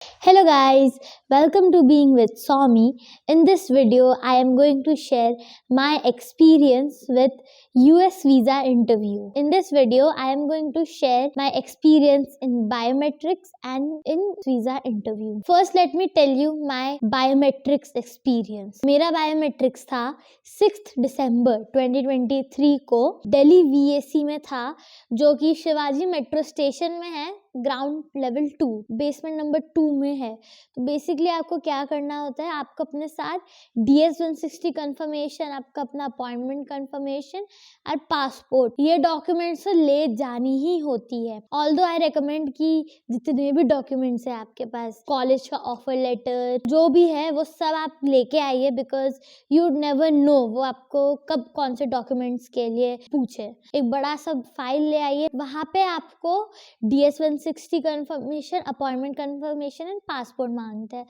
Hello guys, welcome to Being with Somi. In this video, I am going to share my experience with US visa interview. In this video, I am going to share my experience in biometrics and in visa interview. First, let me tell you my biometrics experience. मेरा biometrics था 6 दिसंबर 2023 को Delhi VAC में था, जो कि Shivaji metro station में है, ground level 2 basement number 2 में है। तो बेसिकली आपको क्या करना होता है, आपको अपने साथ DS-160 कंफर्मेशन, आपका अपना अपॉइंटमेंट कंफर्मेशन और पासपोर्ट, ये डॉक्यूमेंट्स ले जानी ही होती है। ऑल्दो आई रेकमेंड कि जितने भी डॉक्यूमेंट्स है आपके पास, कॉलेज का ऑफर लेटर जो भी है वो सब आप लेके आइए, बिकॉज यू नेवर नो वो आपको कब कौन से डॉक्यूमेंट्स के लिए पूछे। एक बड़ा सा फाइल ले आइए, वहाँ पे आपको DS-160 confirmation, appointment confirmation and passport मांगता है।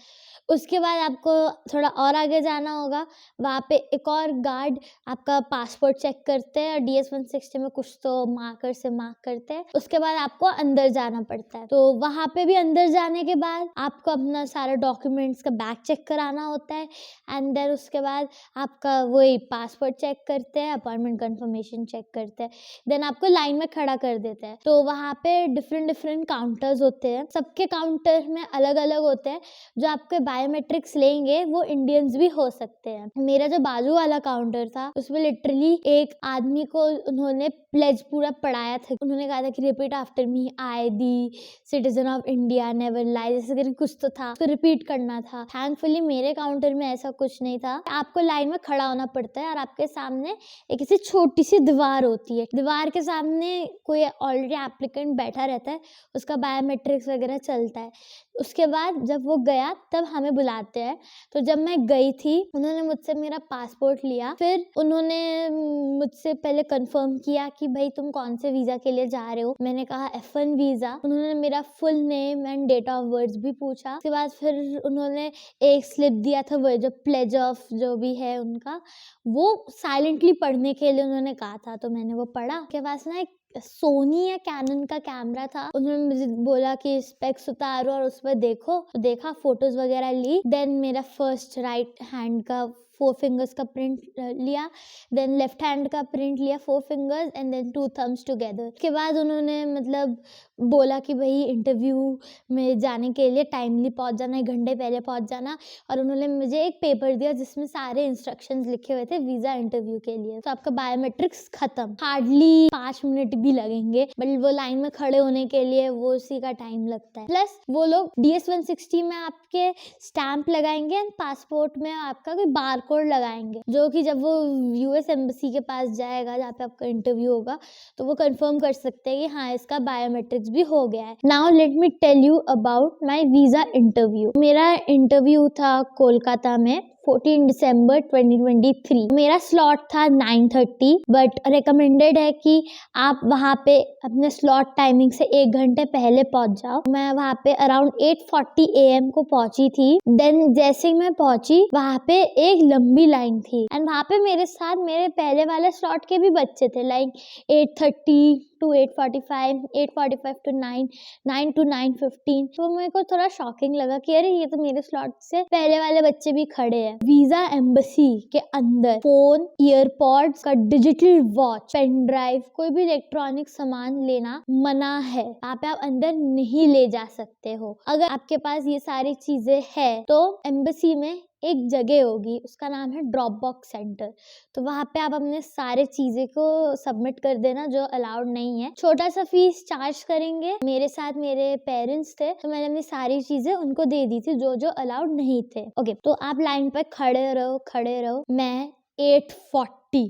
उसके बाद आपको थोड़ा और आगे जाना होगा, वहाँ पे एक और गार्ड आपका पासपोर्ट चेक करते हैं और DS-160 में कुछ तो मार्कर से मार्क करते हैं। उसके बाद आपको अंदर जाना पड़ता है। तो वहाँ पे भी अंदर जाने के बाद आपको अपना सारा डॉक्यूमेंट्स का बैग चेक कराना होता है एंड देन उसके बाद आपका वही पासपोर्ट चेक करते हैं, अपॉइंटमेंट कंफर्मेशन चेक करते हैं, देन आपको लाइन में खड़ा कर देते हैं। तो वहाँ पे डिफरेंट काउंटर्स होते हैं, सबके काउंटर में अलग अलग होते हैं। जो आपके बायोमेट्रिक्स लेंगे वो इंडियंस भी हो सकते हैं। मेरा जो बाजू वाला काउंटर था उसमें लिटरली एक आदमी को उन्होंने प्लेज पूरा पढ़ाया था। उन्होंने कहा था कि repeat after me, I the citizen of India, never लाई, जैसे करके कुछ तो था, तो रिपीट करना था। थैंकफुली मेरे काउंटर में ऐसा कुछ नहीं था। आपको लाइन में खड़ा होना पड़ता है और आपके सामने एक ऐसी छोटी सी दीवार होती है, दीवार के सामने कोई ऑलरेडी एप्लीकेंट बैठा रहता है, उसका बायोमेट्रिक्स वगैरह चलता है। उसके बाद जब वो गया तब हमें बुलाते हैं। तो जब मैं गई थी, उन्होंने मुझसे मेरा पासपोर्ट लिया, फिर उन्होंने मुझसे पहले कंफर्म किया कि भाई तुम कौन से वीजा के लिए जा रहे हो। मैंने कहा F1 वीजा। उन्होंने मेरा full name and date of birth भी पूछा। उसके बाद फिर उन्होंने एक स्लिप दिया था, वो जो प्लेज ऑफ जो भी है उनका, वो साइलेंटली पढ़ने के लिए उन्होंने कहा था। तो मैंने वो पढ़ा। उसके पास ना एक सोनी या कैनन का कैमरा था। उन्होंने मुझे बोला कि स्पेक्स उतारो और उस पर देखो। तो देखा, फोटोज वगैरह ली। देन मेरा फर्स्ट राइट हैंड का 4 फिंगर्स का प्रिंट लिया, देन लेफ्ट हैंड का प्रिंट लिया 4 fingers and then 2 thumbs together. उसके बाद उन्होंने मतलब बोला कि भाई इंटरव्यू में जाने के लिए टाइमली पहुंच जाना, 1 घंटे पहले पहुंच जाना। और उन्होंने मुझे एक पेपर दिया जिसमें सारे इंस्ट्रक्शंस लिखे हुए थे वीजा इंटरव्यू के लिए। तो आपका बायोमेट्रिक्स खत्म, हार्डली 5 मिनट भी लगेंगे, बट वो लाइन में खड़े होने के लिए वो उसी का टाइम लगता है। प्लस वो लोग DS-160 में आपके स्टैंप लगाएंगे एंड पासपोर्ट में आपका कोई बार कोड लगाएंगे, जो कि जब वो US एम्बेसी के पास जाएगा जहाँ पे आपका इंटरव्यू होगा, तो वो कंफर्म कर सकते हैं कि हाँ इसका बायोमेट्रिक्स भी हो गया है। Now let me tell you about my visa interview. मेरा इंटरव्यू था कोलकाता में 14 दिसंबर 2023। मेरा स्लॉट था 9:30, बट रिकमेंडेड है कि आप वहाँ पे अपने स्लॉट टाइमिंग से 1 घंटे पहले पहुँच जाओ। मैं वहाँ पे अराउंड 8:40 AM को पहुँची थी। देन जैसे ही मैं पहुँची, वहाँ पे एक लंबी लाइन थी एंड वहाँ पे मेरे साथ मेरे पहले वाले स्लॉट के भी बच्चे थे, लाइक 8:30 to 8:45, 8:45 to 9, 9 to 9:15। तो मेरे को थोड़ा शॉकिंग लगा कि अरे ये तो मेरे स्लॉट से पहले वाले बच्चे भी खड़े हैं। वीजा एम्बेसी के अंदर फोन, ईयरपॉड्स का, डिजिटल वॉच, पेन ड्राइव, कोई भी इलेक्ट्रॉनिक सामान लेना मना है। वहाँ पे आप अंदर नहीं ले जा सकते हो। अगर आपके पास ये सारी चीजें है तो एम्बेसी में एक जगह होगी, उसका नाम है ड्रॉप बॉक्स सेंटर। तो वहाँ पे आप अपने सारे चीजें को सबमिट कर देना जो अलाउड नहीं है। छोटा सा फीस चार्ज करेंगे। मेरे साथ मेरे पेरेंट्स थे, तो मैंने अपनी सारी चीजें उनको दे दी थी जो जो अलाउड नहीं थे। ओके, तो आप लाइन पे खड़े रहो। मैं 8:40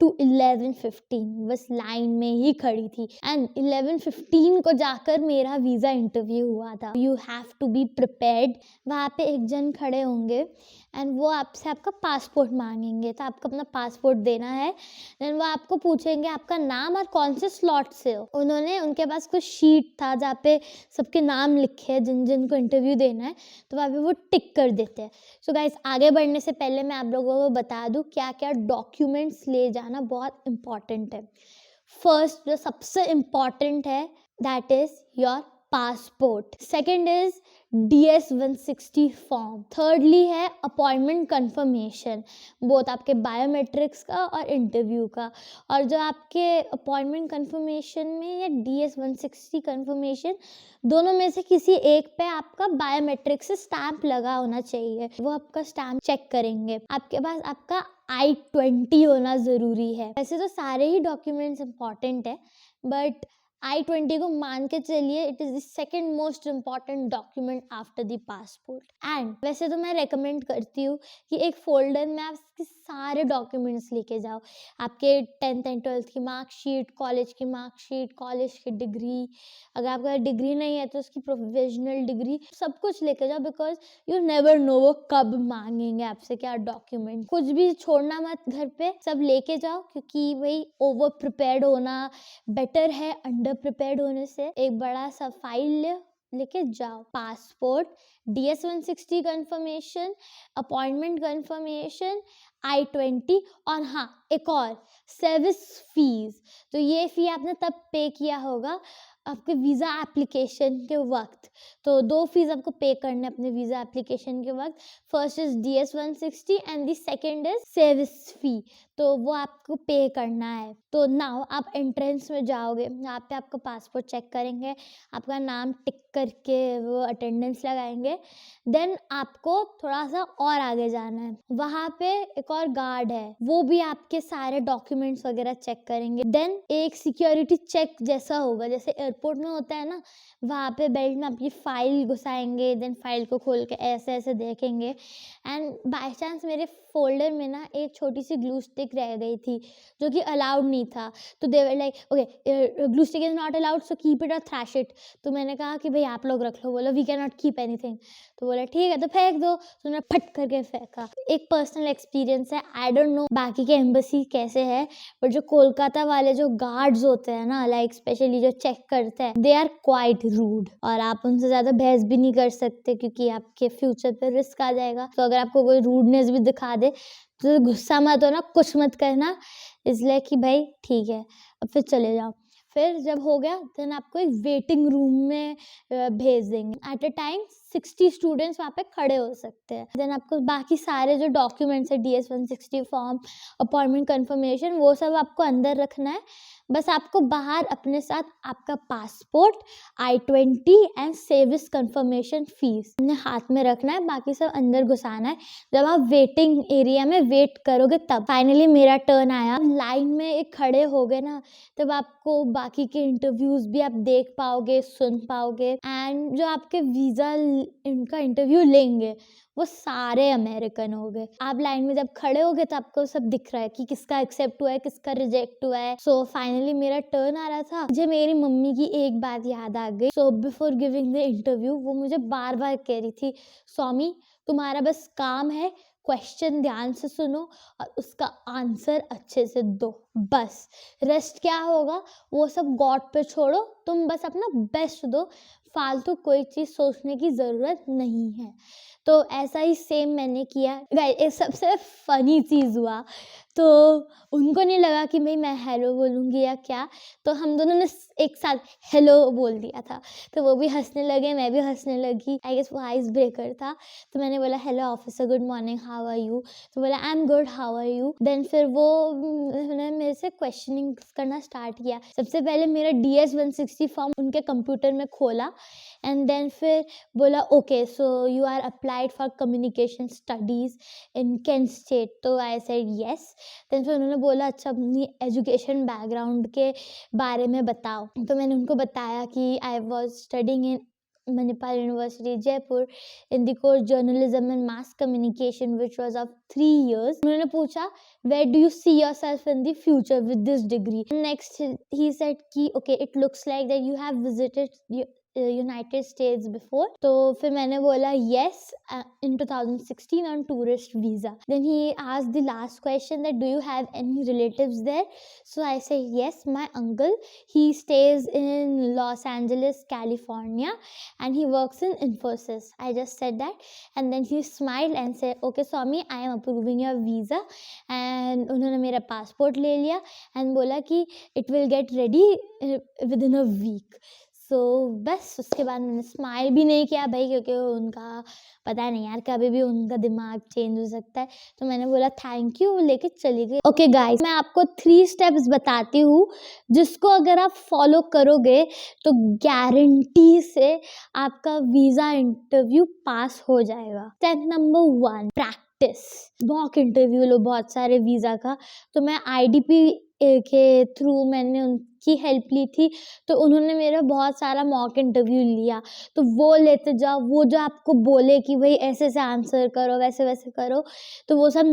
to 11:15 बस लाइन में ही खड़ी थी एंड 11:15 को जाकर मेरा वीजा इंटरव्यू हुआ था। You have to be prepared. वहाँ पे एक जन खड़े होंगे एंड वो आपसे आपका पासपोर्ट मांगेंगे, तो आपको अपना पासपोर्ट देना है। देन वो आपको पूछेंगे आपका नाम और कौन से स्लॉट से हो। उनके पास कुछ शीट था जहाँ पे सबके नाम लिखे हैं जिन जिन को इंटरव्यू देना है, तो वहाँ पे वो टिक कर देते हैं। सो गाइस, आगे बढ़ने से पहले मैं आप लोगों को बता दूँ क्या क्या डॉक्यूमेंट्स ले जाना बहुत इम्पॉर्टेंट है। फर्स्ट जो सबसे इम्पॉर्टेंट है that is your passport. Second is DS-160 form. thirdly है अपॉइंटमेंट कंफर्मेशन, बोथ आपके बायोमेट्रिक्स का और इंटरव्यू का. और जो आपके अपॉइंटमेंट कंफर्मेशन में या DS-160 कंफर्मेशन, दोनों में से किसी एक पे आपका बायोमेट्रिक से स्टैंप लगा होना चाहिए. वो आपका स्टैंप चेक करेंगे. आपके पास आपका I-20 होना ज़रूरी है. वैसे तो सारे ही डॉक्यूमेंट्स इंपॉर्टेंट है, बट I-20 को मान के चलिए it is the second most important document after the passport. And वैसे तो मैं रेकमेंड करती हूँ कि एक फोल्डर में आप इसके सारे डॉक्यूमेंट्स लेके जाओ. आपके 10th एंड 12th की मार्कशीट, कॉलेज की मार्कशीट, कॉलेज की डिग्री, अगर आपका डिग्री नहीं है तो उसकी प्रोविजनल डिग्री, सब कुछ लेके जाओ. बिकॉज यू नेवर नो वो कब मांगेंगे आपसे क्या डॉक्यूमेंट. कुछ भी छोड़ना मत घर पे, सब लेके जाओ, क्योंकि भाई ओवर प्रिपेयर्ड होना बेटर है अंडर प्रिपेयर्ड होने से. एक बड़ा सा फाइल लेके जाओ. Passport, DS-160 confirmation, appointment confirmation, I-20, और हाँ एक और सर्विस फीस. तो ये फी आपने तब पे किया होगा आपके वीज़ा एप्लीकेशन के वक्त. तो 2 फीस आपको पे करने अपने वीज़ा एप्लीकेशन के वक्त. First is DS-160 and the second is service fee. तो वो आपको पे करना है. तो नाउ आप एंट्रेंस में जाओगे, यहाँ पे आपका पासपोर्ट चेक करेंगे, आपका नाम टिक करके वो अटेंडेंस लगाएंगे. देन आपको थोड़ा सा और आगे जाना है, वहाँ पे एक और गार्ड है, वो भी आपके सारे डॉक्यूमेंट्स वगैरह चेक करेंगे. देन एक सिक्योरिटी चेक जैसा होगा, जैसे एयरपोर्ट में होता है ना, वहाँ पे बेल्ट में आपकी फाइल घुसाएंगे. देन फाइल को खोल के ऐसे ऐसे देखेंगे. एंड बाय चांस मेरे फोल्डर में ना एक छोटी सी ग्लू स्टिक रह गई थी जो कि अलाउड नहीं था. तो they were like okay, glue stick is not allowed, so keep it or trash it. तो मैंने कहा कि भाई आप लोग रख लो. बोला we can not keep anything. तो बोला ठीक है तो फेंक दो. तो मैंने फट करके फेंका. एक पर्सनल एक्सपीरियंस है, आई डोंट नो बाकी के एम्बेसी कैसे है, बट जो कोलकाता वाले जो गार्ड्स होते हैं ना, लाइक स्पेशली जो चेक करते हैं, दे आर क्वाइट रूड. और आप उनसे ज़्यादा बहस भी नहीं कर सकते क्योंकि आपके फ्यूचर पे रिस्क आ जाएगा. तो अगर आपको कोई रूडनेस भी दिखा दे तो गुस्सा मत होना, कुछ मत करना, इसलिए कि भाई ठीक है अब फिर चले जाओ. फिर जब हो गया देन आपको एक वेटिंग रूम में भेज देंगे. एट अ टाइम 60 स्टूडेंट्स वहाँ पे खड़े हो सकते हैं. देन आपको बाकी सारे जो डॉक्यूमेंट्स है, DS-160 फॉर्म, अपॉइंटमेंट कंफर्मेशन, वो सब आपको अंदर रखना है. बस आपको बाहर अपने साथ आपका passport, I-20 and service confirmation fees अपने हाथ में रखना है, बाकी सब अंदर घुसाना है. जब आप वेटिंग एरिया में वेट करोगे तब फाइनली मेरा टर्न आया. लाइन में एक खड़े हो गए ना, तब आपको बाकी के इंटरव्यूज भी आप देख पाओगे, सुन पाओगे. एंड जो आपके वीज़ा इनका इंटरव्यू लेंगे वो सारे अमेरिकन हो गए. आप लाइन में जब खड़े हो गए तो आपको सब दिख रहा है कि किसका एक्सेप्ट हुआ है, किसका रिजेक्ट हुआ है. सो फाइनली मेरा टर्न आ रहा था. मुझे मेरी मम्मी की एक बात याद आ गई. So before giving the interview वो मुझे बार बार कह रही थी, स्वामी तुम्हारा बस काम है क्वेश्चन ध्यान से सुनो और उसका आंसर अच्छे से दो, बस रेस्ट क्या होगा वो सब गॉड पे छोड़ो, तुम बस अपना बेस्ट दो, फालतू कोई चीज़ सोचने की ज़रूरत नहीं है. तो ऐसा ही सेम मैंने किया. गाइस सबसे फ़नी चीज़ हुआ, तो उनको नहीं लगा कि भाई मैं हेलो बोलूँगी या क्या, तो हम दोनों ने एक साथ हेलो बोल दिया था. तो वो भी हंसने लगे, मैं भी हंसने लगी. आई गेस वो आइस ब्रेकर था. तो मैंने बोला hello officer, good morning, how are you. तो बोला I am good, how are you. Then फिर वो उन्होंने मेरे से क्वेश्चनिंग करना स्टार्ट किया. सबसे पहले मेरा DS-160 फॉर्म उनके कंप्यूटर में खोला. एंड देन फिर बोला okay so you are applied for communication studies in Kent State. तो आई सेड येस. देन फिर उन्होंने बोला अच्छा अपनी एजुकेशन बैकग्राउंड के बारे में बताओ. तो मैंने उनको बताया कि I was studying in Manipal University, Jaipur, in the course Journalism and Mass Communication, which was of 3 years. उन्होंने पूछा, where do you see yourself in the future with this degree? Next, he said कि okay, it looks like that you have visited United States before. तो फिर मैंने बोला yes, in 2016 on tourist visa. Then he asked the last question that do you have any relatives there? So I say yes, my uncle, he stays in Los Angeles, California, and he works in Infosys. I just said that, and then he smiled and said okay Swami, I am approving your visa. And उन्होंने मेरा passport ले लिया and बोला कि it will get ready within a week. बस उसके बाद मैंने स्माइल भी नहीं किया भाई, क्योंकि उनका पता नहीं यार, कभी भी उनका दिमाग चेंज हो सकता है। तो मैंने बोला थैंक यू, लेके चली गई। ओके गाइस, मैं आपको 3 स्टेप्स बताती हूँ जिसको अगर आप फॉलो करोगे तो गारंटी से आपका वीज़ा इंटरव्यू पास हो जाएगा। Step number 1, practice. Mock interview लो बहुत सारे वीज़ा का। तो मैं IDP के थ्रू मैंने उनकी हेल्प ली थी, तो उन्होंने मेरा बहुत सारा मॉक इंटरव्यू लिया। तो वो लेते जाओ, वो जो आपको बोले कि भाई ऐसे ऐसे आंसर करो, वैसे वैसे करो, तो वो सब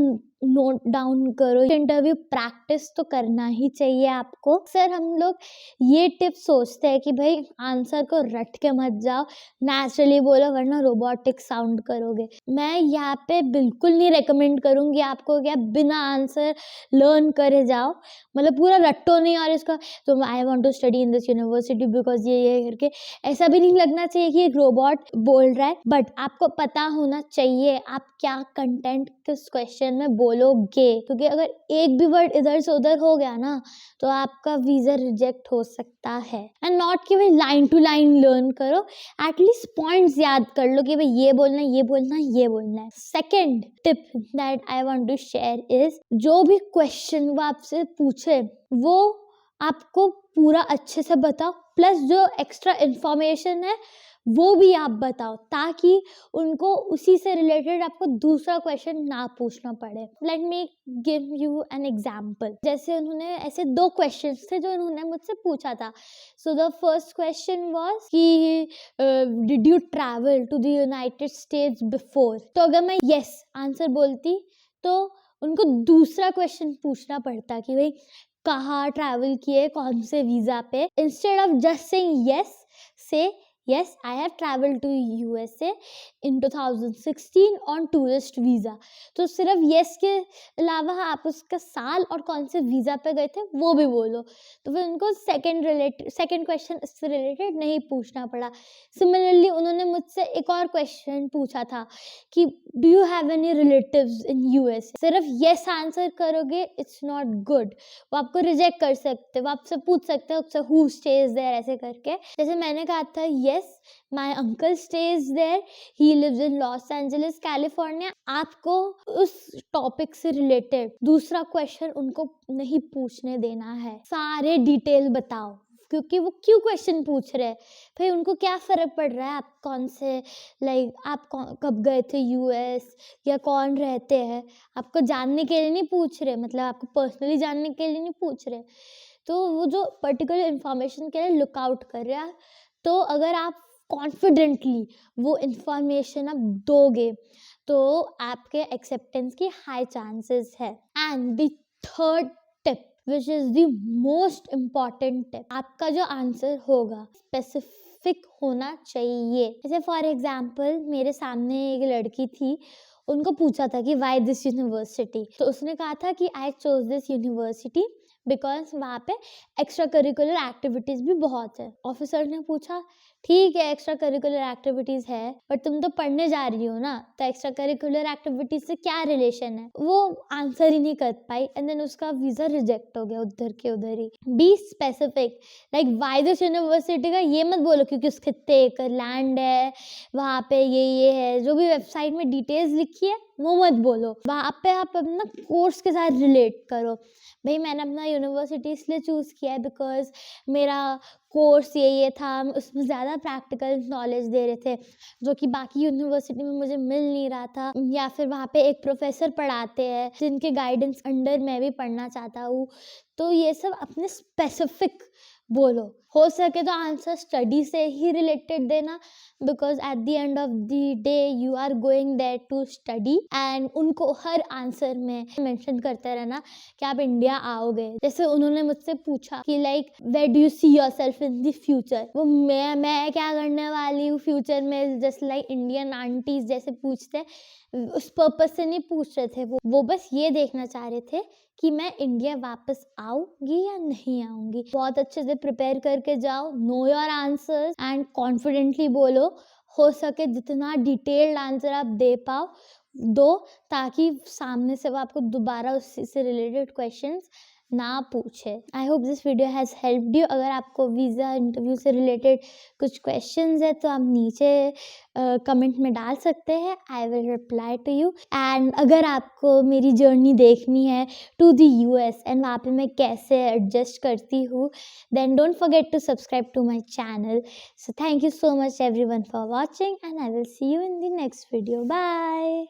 नोट डाउन करो। इंटरव्यू प्रैक्टिस तो करना ही चाहिए आपको। सर हम लोग ये टिप्स सोचते हैं कि भाई आंसर को रट के मत जाओ, नेचुरली बोलो वरना रोबोटिक साउंड करोगे। मैं यहाँ पे बिल्कुल नहीं रेकमेंड करूँगी आपको कि आप बिना आंसर लर्न करे जाओ, मतलब पूरा रट्टो नहीं और इसका तो I want to study in this university because ये करके ऐसा भी नहीं लगना चाहिए कि एक रोबोट बोल रहा है। बट आपको पता होना चाहिए आप क्या कंटेंट किस क्वेश्चन में बोलोगे, क्योंकि अगर एक भी वर्ड इधर से उधर हो गया ना तो आपका वीज़ा रिजेक्ट हो सकता है। एंड नॉट कि भाई लाइन टू लाइन लर्न करो, एटलीस्ट पॉइंट्स याद कर लो कि भाई ये बोलना है, ये बोलना है, ये बोलना है। Second tip that I want to share is, जो भी क्वेश्चन वो आपसे पूछे वो आपको पूरा अच्छे से बताओ, प्लस जो एक्स्ट्रा इंफॉर्मेशन है वो भी आप बताओ, ताकि उनको उसी से रिलेटेड आपको दूसरा क्वेश्चन ना पूछना पड़े। Let me give you an example. जैसे उन्होंने ऐसे 2 क्वेश्चंस थे जो उन्होंने मुझसे पूछा था। So the first question was कि did you travel to the United States before. तो अगर मैं यस आंसर बोलती तो उनको दूसरा क्वेश्चन पूछना पड़ता कि भाई कहाँ ट्रैवल किए, कौन से वीज़ा पे। Instead of just saying yes, से yes I have traveled to USA in 2016 on tourist visa। तो सिर्फ yes के अलावा आप उसका साल और कौन से वीज़ा पे गए थे वो भी बोलो, तो फिर उनको सेकंड क्वेश्चन इससे रिलेटेड नहीं पूछना पड़ा। सिमिलरली उन्होंने मुझसे एक और क्वेश्चन पूछा था कि do you have any relatives in US। सिर्फ yes आंसर करोगे इट्स नॉट गुड, वो आपको रिजेक्ट कर सकते, वो आपसे पूछ सकते हैं हु स्टेज देयर ऐसे करके। जैसे मैंने कहा था yes my uncle stays there, he lives in Los Angeles California। आपको उस टॉपिक से रिलेटेड दूसरा क्वेश्चन उनको नहीं पूछने देना है, सारे डिटेल बताओ, क्योंकि वो क्यों क्वेश्चन पूछ रहे हैं, भाई उनको क्या फ़र्क पड़ रहा है आप कौन से आप कब गए थे US या कौन रहते हैं, आपको जानने के लिए नहीं पूछ रहे, मतलब आपको पर्सनली जानने के लिए नहीं पूछ रहे। तो वो जो पर्टिकुलर इन्फॉर्मेशन के लिए लुक आउट कर रहे हैं। तो अगर आप कॉन्फिडेंटली वो इन्फॉर्मेशन आप दोगे तो आपके एक्सेप्टेंस की हाई चांसेस है। And the third tip which is the most important tip, आपका जो आंसर होगा स्पेसिफिक होना चाहिए। जैसे फॉर एग्जाम्पल मेरे सामने एक लड़की थी, उनको पूछा था कि वाई दिस यूनिवर्सिटी, तो उसने कहा था कि I chose this university because वहाँ पे एक्स्ट्रा करिकुलर एक्टिविटीज़ भी बहुत है। ऑफिसर ने पूछा ठीक है एक्स्ट्रा करिकुलर एक्टिविटीज़ है बट तुम तो पढ़ने जा रही हो ना, तो एक्स्ट्रा करिकुलर एक्टिविटीज़ से क्या रिलेशन है। वो आंसर ही नहीं कर पाई एंड देन उसका वीज़ा रिजेक्ट हो गया उधर के उधर ही। Be specific, like why this university का ये मत बोलो क्योंकि उसके इतने एकड़ लैंड है, वहाँ पे ये है, जो भी वेबसाइट में डिटेल्स लिखी है वो मत बोलो। वहाँ पे आप अपना कोर्स के साथ रिलेट करो, भाई मैंने अपना यूनिवर्सिटी इसलिए चूज़ किया है बिकॉज मेरा कोर्स ये था, उसमें ज़्यादा प्रैक्टिकल नॉलेज दे रहे थे जो कि बाकी यूनिवर्सिटी में मुझे मिल नहीं रहा था, या फिर वहाँ पे एक प्रोफेसर पढ़ाते हैं जिनके गाइडेंस अंडर मैं भी पढ़ना चाहता हूँ। तो ये सब अपने स्पेसिफिक बोलो, हो सके तो आंसर स्टडी से ही रिलेटेड देना because at the end of the day you are going there to study. And उनको हर आंसर में मेंशन करते रहना कि आप इंडिया आओगे। जैसे उन्होंने मुझसे पूछा कि like where do you see yourself in the future, वो मैं क्या करने वाली हूँ फ्यूचर में, जस्ट लाइक इंडियन आंटीज जैसे पूछते, उस पर्पज से नहीं पूछ रहे थे। वो बस ये देखना चाह रहे थे कि मैं इंडिया वापस आऊंगी या नहीं आऊंगी। बहुत अच्छे से प्रिपेयर करके जाओ, know your answers and confidently बोलो, हो सके जितना डिटेल्ड आंसर आप दे पाओ दो, ताकि सामने से वो आपको दोबारा उससे रिलेटेड क्वेश्चंस ना पूछे। I hope this video has helped you. अगर आपको वीज़ा इंटरव्यू से रिलेटेड कुछ क्वेश्चंस है तो आप नीचे कमेंट में डाल सकते हैं, I will reply to you. And अगर आपको मेरी जर्नी देखनी है टू द यूएस एंड वहाँ पे मैं कैसे एडजस्ट करती हूँ, then don't forget to subscribe to my channel. So thank you so much everyone for watching, and I will see you in the next video. Bye.